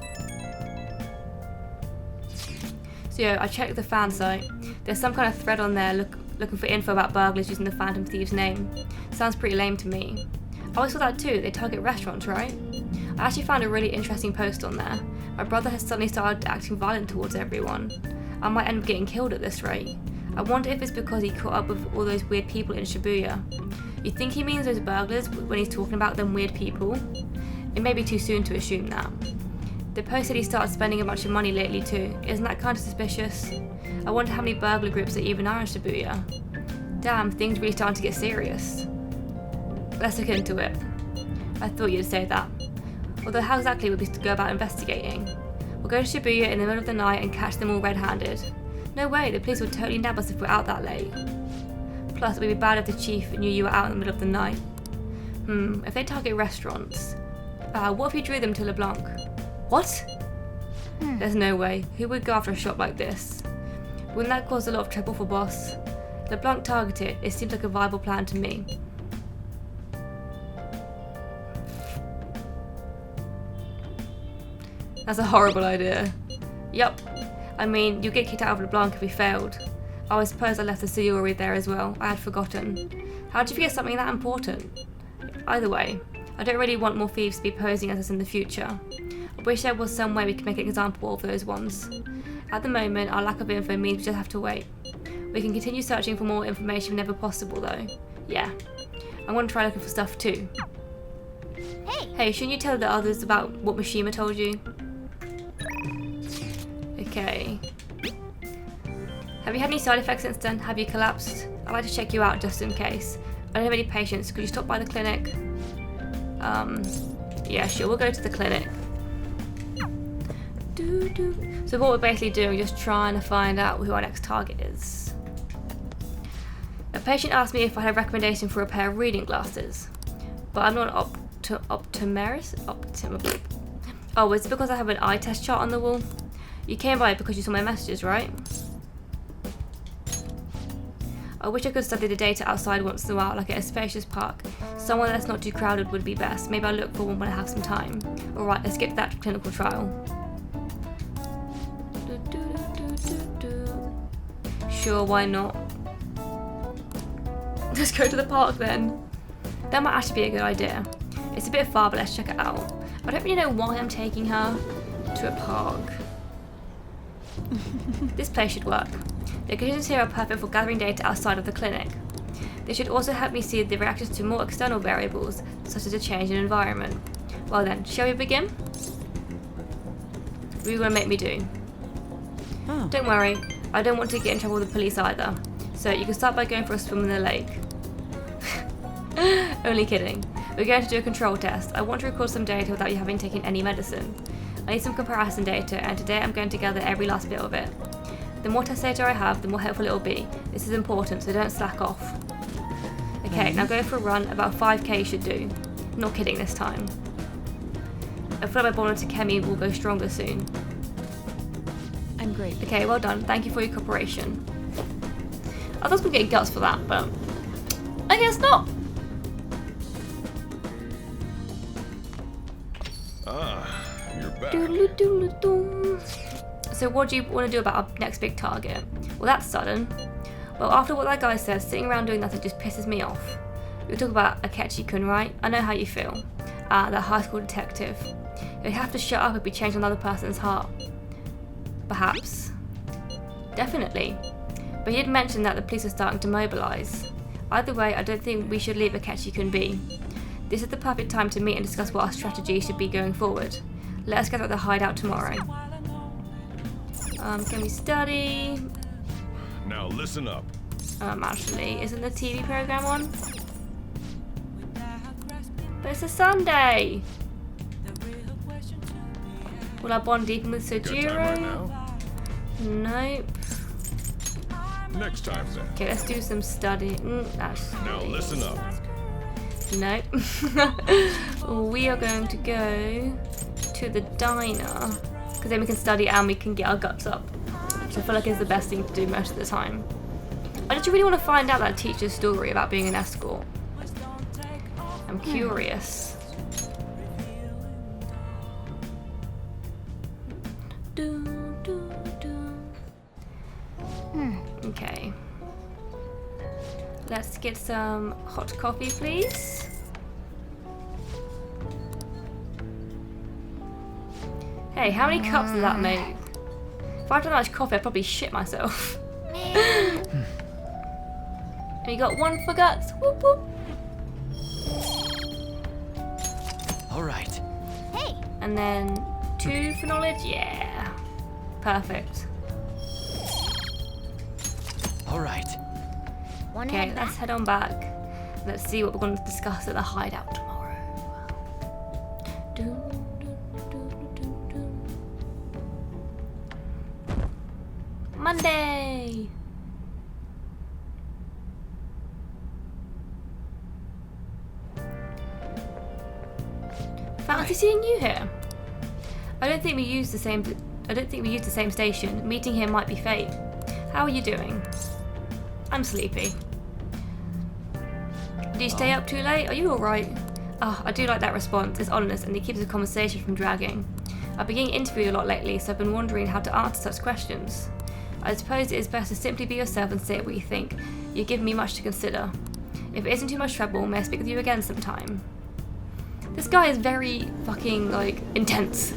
So yeah, I checked the fan site. There's some kind of thread on there looking for info about burglars using the Phantom Thief's name. Sounds pretty lame to me. I always saw that too, they target restaurants, right? I actually found a really interesting post on there. My brother has suddenly started acting violent towards everyone. I might end up getting killed at this rate. I wonder if it's because he caught up with all those weird people in Shibuya. You think he means those burglars when he's talking about them weird people? It may be too soon to assume that. The post said he started spending a bunch of money lately too. Isn't that kind of suspicious? I wonder how many burglar groups there even are in Shibuya. Damn, things really starting to get serious. Let's look into it. I thought you'd say that. Although how exactly would we go about investigating? We'll go to Shibuya in the middle of the night and catch them all red-handed. No way, the police would totally nab us if we're out that late. Plus, it would be bad if the chief knew you were out in the middle of the night. If they target restaurants... what if he drew them to LeBlanc? What? There's no way. Who would go after a shop like this? Wouldn't that cause a lot of trouble for boss? LeBlanc targeted. It seems like a viable plan to me. That's a horrible idea. Yup. I mean, you'd get kicked out of LeBlanc if we failed. Oh, I suppose I left the Sayori there as well. I had forgotten. How'd you forget something that important? Either way, I don't really want more thieves to be posing as us in the future. I wish there was some way we could make an example of those ones. At the moment, our lack of info means we just have to wait. We can continue searching for more information whenever possible though. Yeah. I'm going to try looking for stuff too. Hey, shouldn't you tell the others about what Mishima told you? Okay. Have you had any side effects since then? Have you collapsed? I'd like to check you out just in case. I don't have any patience. Could you stop by the clinic? Yeah, sure. We'll go to the clinic. So what we're basically doing is just trying to find out who our next target is. A patient asked me if I had a recommendation for a pair of reading glasses. But I'm not an optometrist. Oh, it's because I have an eye test chart on the wall. You came by because you saw my messages, right? I wish I could study the data outside once in a while, like at a spacious park. Somewhere that's not too crowded would be best. Maybe I'll look for one when I have some time. Alright, let's get to that clinical trial. Sure, why not? Let's go to the park then. That might actually be a good idea. It's a bit far, but let's check it out. I don't really know why I'm taking her to a park. This place should work. The conditions here are perfect for gathering data outside of the clinic. They should also help me see the reactions to more external variables, such as a change in environment. Well then, shall we begin? What are you going to make me do? Don't worry, I don't want to get in trouble with the police either. So you can start by going for a swim in the lake. Only kidding. We're going to do a control test. I want to record some data without you having taken any medicine. I need some comparison data, and today I'm going to gather every last bit of it. The more test data I have, the more helpful it will be. This is important, so don't slack off. Okay, now go for a run. About 5k should do. Not kidding this time. I feel like my bond to Kemi will go stronger soon. I'm great. Okay, well done. Thank you for your cooperation. I thought I was going to get guts for that, but I guess not. You're back. So what do you want to do about our next big target? Well, that's sudden. Well, after what that guy says, sitting around doing nothing just pisses me off. We talk about Akechi-kun, right? I know how you feel. That high school detective. You'd have to shut up if we change another person's heart. Perhaps. Definitely. But he did mention that the police are starting to mobilise. Either way, I don't think we should leave Akechi-kun be. This is the perfect time to meet and discuss what our strategy should be going forward. Let us gather at the hideout tomorrow. Can we study? Now listen up. Actually, isn't the TV program on? But it's a Sunday! Will I bond deepen with Sojiro? Right Nope. Next time then. Okay, let's do some study. Now listen up. Nope. We are going to go to the diner, because then we can study and we can get our guts up. Which I feel like is the best thing to do most of the time. I just really want to find out that teacher's story about being an escort. I'm curious. Okay. Let's get some hot coffee, please. Hey, how many cups does that make? If I had that much coffee, I'd probably shit myself. And you got one for guts. Whoop whoop. Alright. Hey! And then 2 for knowledge? Yeah. Perfect. Alright. Okay, let's head on back. Let's see what we're going to discuss at the hideout tomorrow. Monday! Fancy seeing you here. I don't think we use the same station. Meeting here might be fate. How are you doing? I'm sleepy. Did you stay up too late? Are you alright? Oh, I do like that response. It's honest and it keeps the conversation from dragging. I've been getting interviewed a lot lately, so I've been wondering how to answer such questions. I suppose it is best to simply be yourself and say what you think. You've given me much to consider. If it isn't too much trouble, may I speak with you again sometime? This guy is very fucking, like, intense.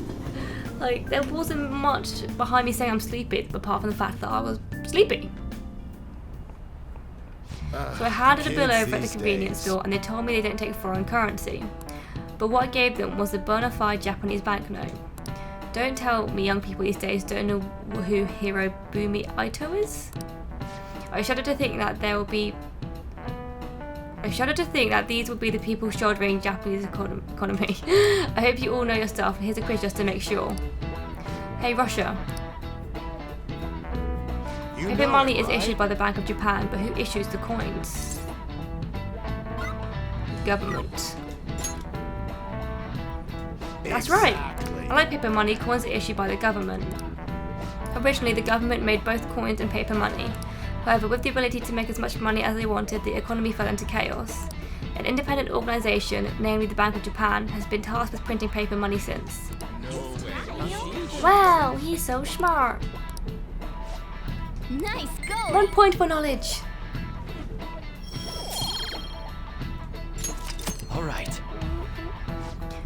Like, there wasn't much behind me saying I'm sleepy, apart from the fact that I was sleepy. So I handed a bill over at the convenience store and they told me they don't take foreign currency. But what I gave them was a bona fide Japanese banknote. Don't tell me young people these days don't know who Hirobumi Ito is. I shudder to think that these would be the people shouldering Japanese economy. I hope you all know your stuff. Here's a quiz just to make sure. Hey Russia. Paper money is issued by the Bank of Japan, but who issues the coins? Government. That's right. Unlike paper money, coins are issued by the government. Originally, the government made both coins and paper money. However, with the ability to make as much money as they wanted, the economy fell into chaos. An independent organisation, namely the Bank of Japan, has been tasked with printing paper money since. Wow, he's so smart. Nice go! 1 point for knowledge. Alright.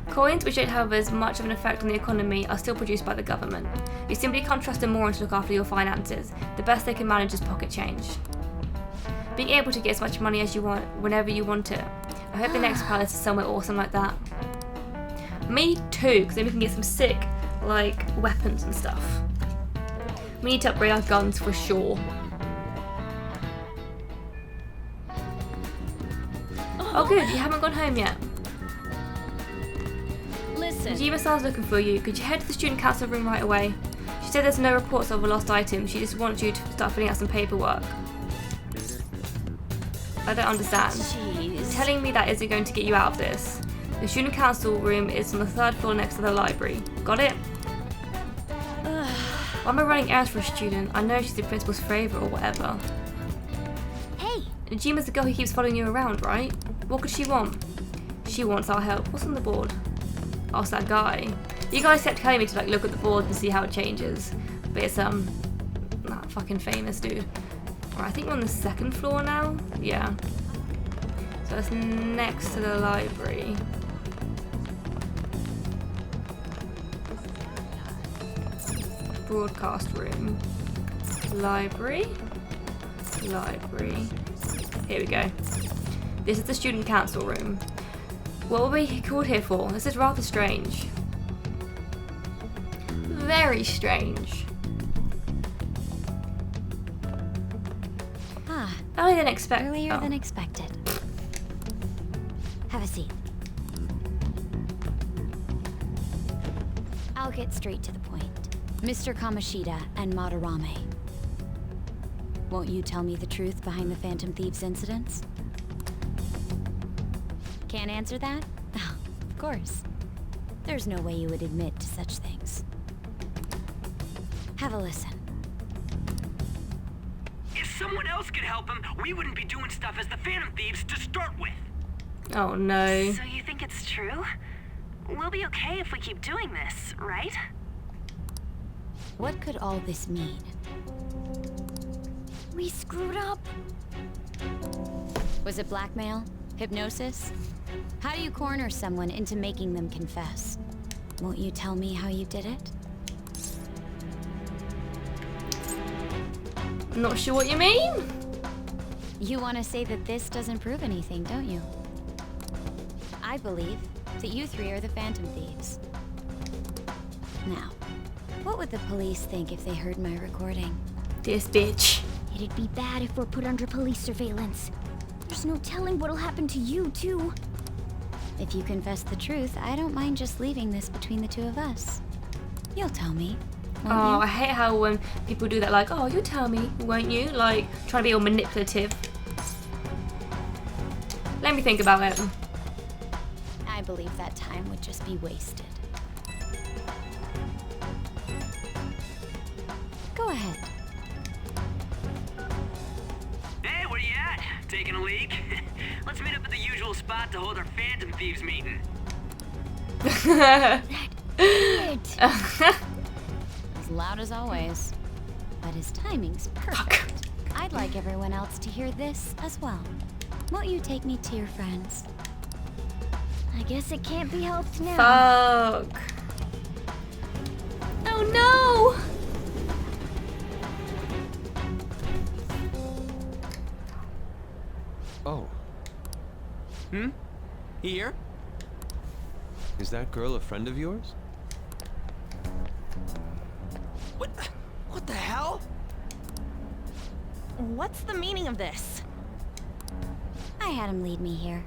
Coins, which don't have as much of an effect on the economy, are still produced by the government. You simply can't trust a moron to look after your finances. The best they can manage is pocket change. Being able to get as much money as you want, whenever you want it. I hope the next palace is somewhere awesome like that. Me too, because then we can get some sick, like, weapons and stuff. We need to upgrade our guns for sure. Oh good, you haven't gone home yet. Listen. Najima-san's looking for you. Could you head to the student council room right away? She's said there's no reports of a lost item. She just wants you to start filling out some paperwork. I don't understand. Jeez. Telling me that isn't going to get you out of this. The student council room is on the 3rd floor next to the library. Got it? Why am I running errands for a student? I know she's the principal's favourite or whatever. Hey! Najima's the girl who keeps following you around, right? What could she want? She wants our help. What's on the board? Oh, it's that guy. You guys kept telling me to like look at the board and see how it changes. But it's that fucking famous dude. Right, I think we're on the 2nd floor now. Yeah. So it's next to the library. Broadcast room. Library. Library. Here we go. This is the student council room. What were we called here for? This is rather strange. Very strange. Earlier than expected. Earlier than expected. Have a seat. I'll get straight to the point. Mr. Kamoshida and Madarame. Won't you tell me the truth behind the Phantom Thieves incidents? Can't answer that? Oh, of course. There's no way you would admit to such things. Have a listen. If someone else could help him, we wouldn't be doing stuff as the Phantom Thieves to start with. Oh no. So you think it's true? We'll be okay if we keep doing this, right? What could all this mean? We screwed up. Was it blackmail? Hypnosis? How do you corner someone into making them confess? Won't you tell me how you did it? I'm not sure what you mean. You want to say that this doesn't prove anything, don't you? I believe that you three are the Phantom Thieves. Now, what would the police think if they heard my recording? This bitch. It'd be bad if we're put under police surveillance. There's no telling what'll happen to you, too. If you confess the truth, I don't mind just leaving this between the two of us. You'll tell me, won't Oh, you? I hate how when people do that, like, oh, you tell me, won't you? Like, trying to be all manipulative. Let me think about it. I believe that time would just be wasted. Go ahead. Hey, where you at? Taking a leak? Let's meet up at the usual spot to hold our Phantom Thieves meeting. Idiot! As loud as always. But his timing's perfect. I'd like everyone else to hear this as well. Won't you take me to your friends? I guess it can't be helped now. Fuck. Oh no! Oh, Here? is that girl a friend of yours? What the hell? What's the meaning of this? I had him lead me here.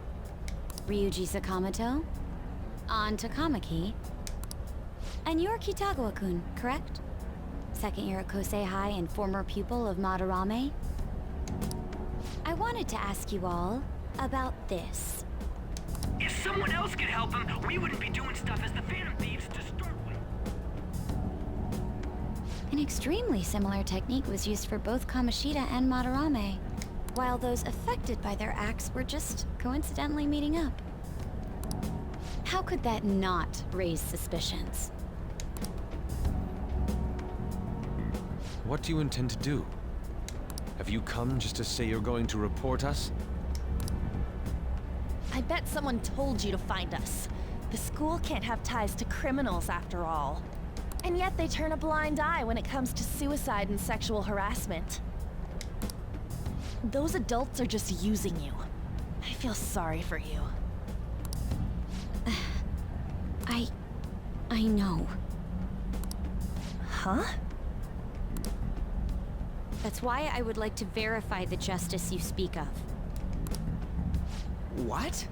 Ryuji Sakamoto, An Takamaki, and you're Kitagawa-kun, correct? Second year at Kosei High and former pupil of Madarame. I wanted to ask you all about this. If someone else could help him, we wouldn't be doing stuff as the Phantom Thieves to start with. An extremely similar technique was used for both Kamoshida and Madarame, while those affected by their acts were just coincidentally meeting up. How could that not raise suspicions? What do you intend to do? Have you come just to say you're going to report us? I bet someone told you to find us. The school can't have ties to criminals after all. And yet they turn a blind eye when it comes to suicide and sexual harassment. Those adults are just using you. I feel sorry for you. I know. Huh? That's why I would like to verify the justice you speak of. What?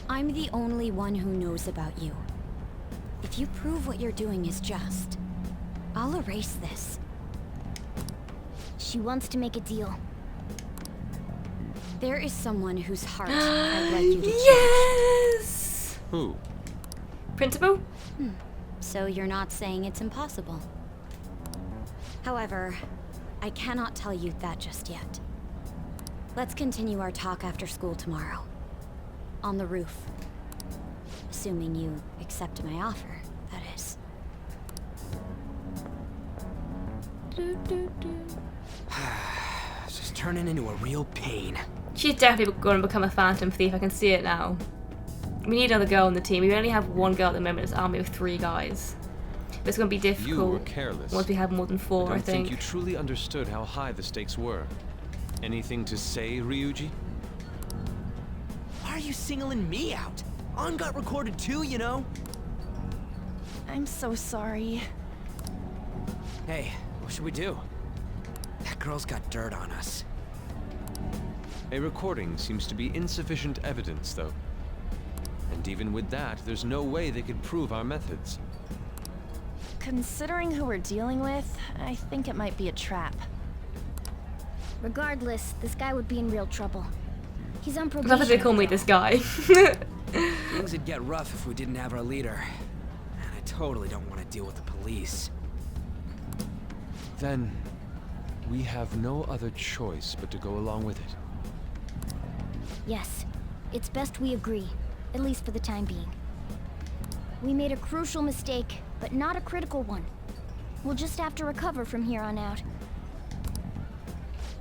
I'm the only one who knows about you. If you prove what you're doing is just, I'll erase this. She wants to make a deal. There is someone whose heart I'd like you to change. Yes! Who? Principal? So you're not saying it's impossible? However, I cannot tell you that just yet. Let's continue our talk after school tomorrow. On the roof. Assuming you accept my offer, that is. This is turning into a real pain. She's definitely going to become a phantom thief. I can see it now. We need another girl on the team. We only have one girl at the moment. It's an army of 3 guys. But it's going to be difficult. You were careless. Once we have more than 4, I don't think. You truly understood how high the stakes were. Anything to say, Ryuji? Why are you singling me out? On got recorded too, you know? I'm so sorry. Hey, what should we do? That girl's got dirt on us. A recording seems to be insufficient evidence, though. And even with that, there's no way they could prove our methods. Considering who we're dealing with, I think it might be a trap. Regardless, this guy would be in real trouble. He's on I probation. love that they call me this guy. Things would get rough if we didn't have our leader. And I totally don't want to deal with the police. Then, we have no other choice but to go along with it. Yes, it's best we agree, at least for the time being. We made a crucial mistake, but not a critical one. We'll just have to recover from here on out.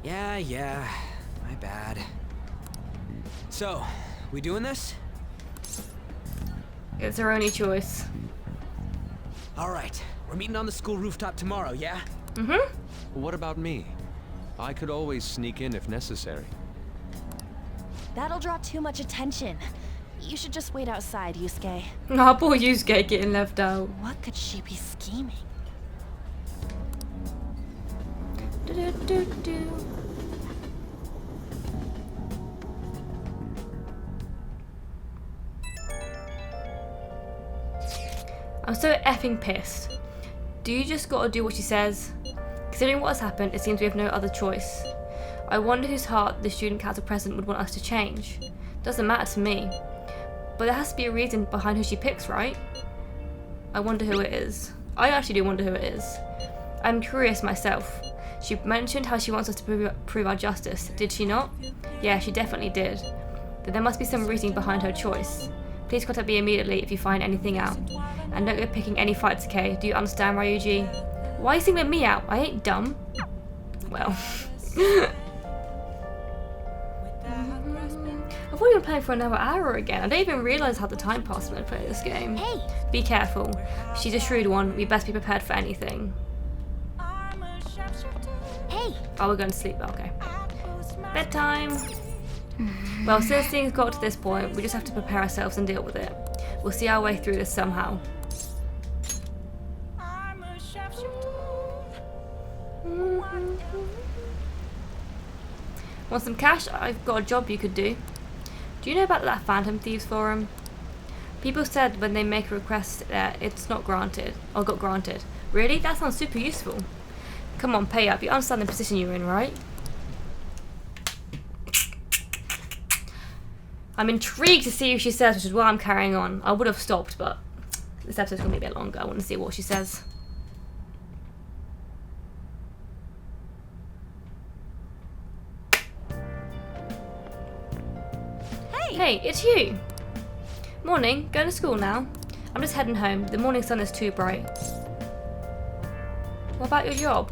Yeah, my bad. So, we doing this? It's our only choice. Alright, we're meeting on the school rooftop tomorrow, yeah? What about me? I could always sneak in if necessary. That'll draw too much attention. You should just wait outside, Yusuke. Oh, poor Yusuke getting left out. What could she be scheming? I'm so effing pissed. Do you just gotta do what she says? Considering what has happened, it seems we have no other choice. I wonder whose heart the student council president would want us to change. Doesn't matter to me. But there has to be a reason behind who she picks, right? I wonder who it is. I actually do wonder who it is. I'm curious myself. She mentioned how she wants us to prove our justice, did she not? Yeah, she definitely did. But there must be some reasoning behind her choice. Please contact me immediately if you find anything out. And don't go picking any fights, okay? Do you understand, Ryuji? Why are you singling me out? I ain't dumb. Well. I've already been playing for another hour again. I don't even realise how the time passed when I play this game. Hey! Be careful. She's a shrewd one. We best be prepared for anything. Hey! Oh, we're going to sleep. Okay. Bedtime. Well, since things got to this point, we just have to prepare ourselves and deal with it. We'll see our way through this somehow. Want some cash? I've got a job you could do. Do you know about that Phantom Thieves forum? People said when they make a request it's not granted, or got granted. Really? That sounds super useful. Come on, pay up. You understand the position you're in, right? I'm intrigued to see what she says, which is why I'm carrying on. I would have stopped, but this episode's going to be a bit longer. I want to see what she says. Hey, it's you. Morning. Going to school now? I'm just heading home. The morning sun is too bright. What about your job?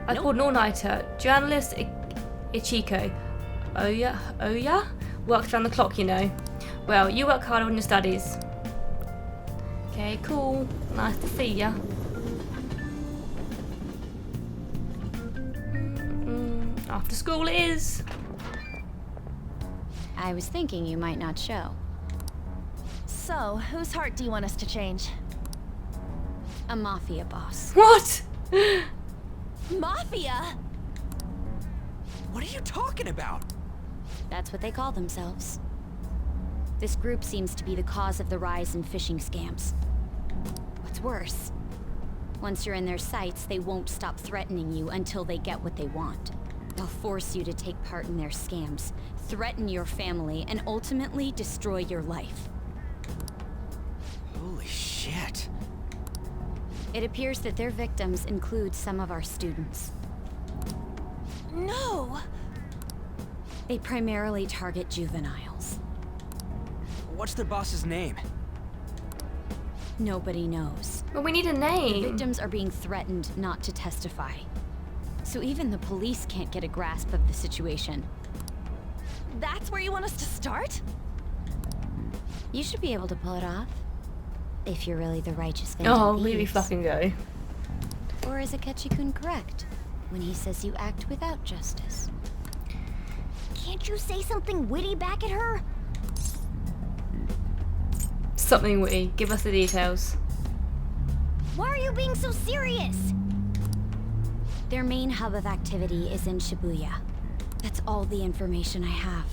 I called an all-nighter. Journalist Ichiko. Oh yeah? Works around the clock, you know. Well, you work hard on your studies. Okay, cool. Nice to see ya. After school it is. I was thinking you might not show. So, whose heart do you want us to change? A mafia boss. What? Mafia? What are you talking about? That's what they call themselves. This group seems to be the cause of the rise in phishing scams. What's worse, Once you're in their sights, they won't stop threatening you until they get what they want. They'll force you to take part in their scams, threaten your family, and ultimately destroy your life. Holy shit. It appears that their victims include some of our students. No! They primarily target juveniles. What's their boss's name? Nobody knows. But we need a The name. victims are being threatened not to testify. So even the police can't get a grasp of the situation. That's where you want us to start? You should be able to pull it off. If you're really the righteous Oh, vengeance. really fucking go. Or is Akechi-kun correct when he says you act without justice? Can't you say something witty back at her? Something witty. Give us the details. Why are you being so serious? Their main hub of activity is in Shibuya. That's all the information I have.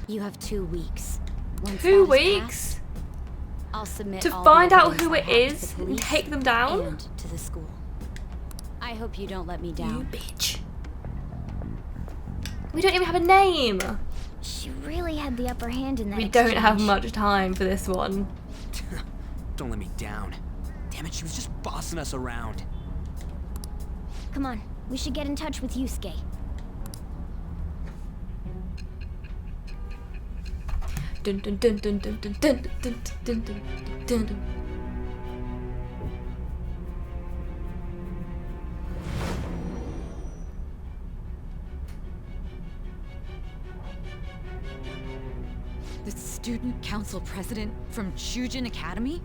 You have 2 weeks. Once 2 that is weeks? passed, I'll submit To all find the out evidence who I it have to is the and police take them down? and to the school. I hope you don't let me down. You bitch. We don't even have a name. She really had the upper hand in that We don't have exchange. much time for this one. Don't let me down. Damn it, she was just bossing us around. Come on, we should get in touch with Yusuke. Dun dun dun dun dun dun dun dun dun dun dun dun. The student council president from Chujin Academy?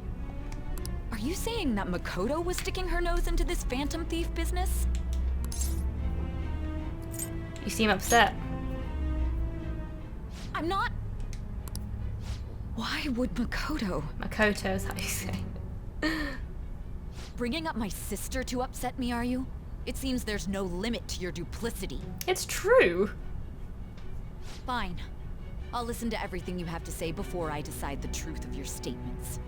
Are you saying that Makoto was sticking her nose into this phantom thief business? You seem upset. I'm not... Why would Makoto? Makoto is how you say it. Bringing up my sister to upset me, are you? It seems there's no limit to your duplicity. It's true. Fine. I'll listen to everything you have to say before I decide the truth of your statements.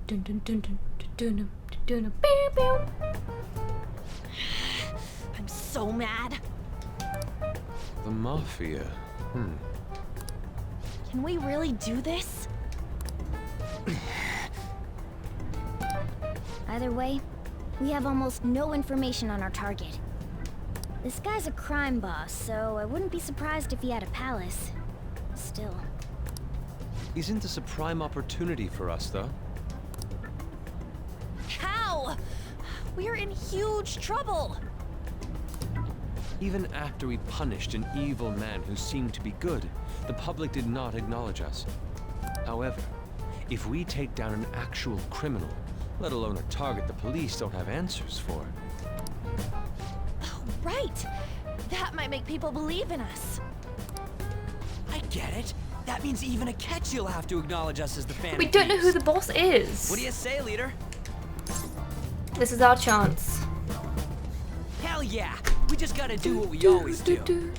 Dun dun dun dun dun dun dun dun. Pew, pew. I'm so mad. The Mafia. Can we really do this? Either way, we have almost no information on our target. This guy's a crime boss, so I wouldn't be surprised if he had a palace. Still. Isn't this a prime opportunity for us, though? How? We're in huge trouble. Even after we punished an evil man who seemed to be good, the public did not acknowledge us. However, if we take down an actual criminal, let alone a target the police don't have answers for. Oh, right. That might make people believe in us. I get it. That means even Akechi'll have to acknowledge us as the fan. We don't know who the boss is. What do you say, leader? This is our chance. Hell yeah! We just gotta do what we always do.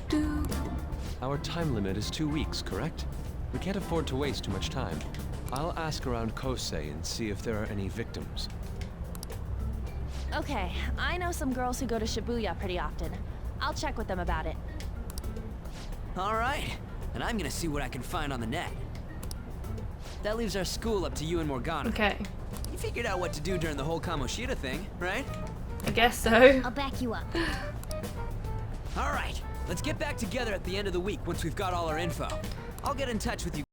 Our time limit is 2 weeks, correct? We can't afford to waste too much time. I'll ask around Kosei and see if there are any victims. Okay, I know some girls who go to Shibuya pretty often. I'll check with them about it. All right, and I'm gonna see what I can find on the net. That leaves our school up to you and Morgana. Okay. You figured out what to do during the whole Kamoshida thing, right? I guess so. I'll back you up. All right, let's get back together at the end of the week once we've got all our info. I'll get in touch with you.